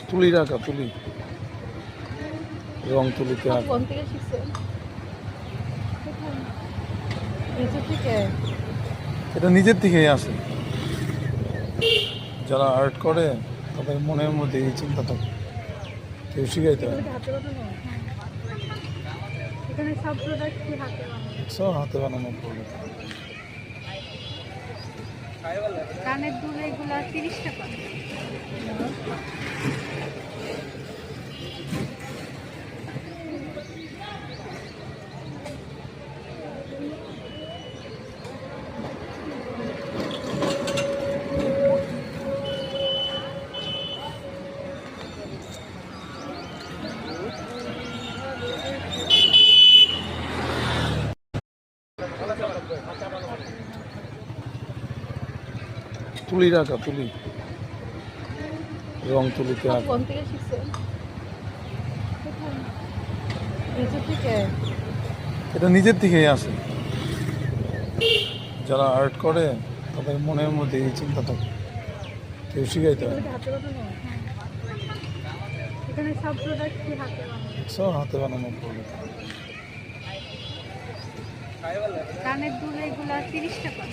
তুলি রাখা তুলি রং তুলিতে আঁকা। কোন থেকে শিখছেন? নিজে থেকে? এটা নিজের থেকেই আসে। যারা আর্ট করে তাদের মনের মধ্যে এই চিন্তা থাকে, কেউ শিখাইতে হয় না। হাতে বানানো? এখানে সব প্রোডাক্ট কি হাতে বানানো? সব হাতে বানানো প্রোডাক্ট। কানের দুল এগুলা 30 টাকা। তুলি রাখা তুলি রং তুলিতে আঁকা। কোন থেকে শিখছেন? নিজে থেকে? এটা নিজের থেকেই আসে। যারা আর্ট করে তাদের মনের মধ্যে এই চিন্তা থাকে, কেউ শিখাইতে হয় না। হাতে বানানো? এখানে সব প্রোডাক্ট কি হাতে বানানো? সব হাতে বানানো প্রোডাক্ট। কানের দুল এগুলা 30 টাকা।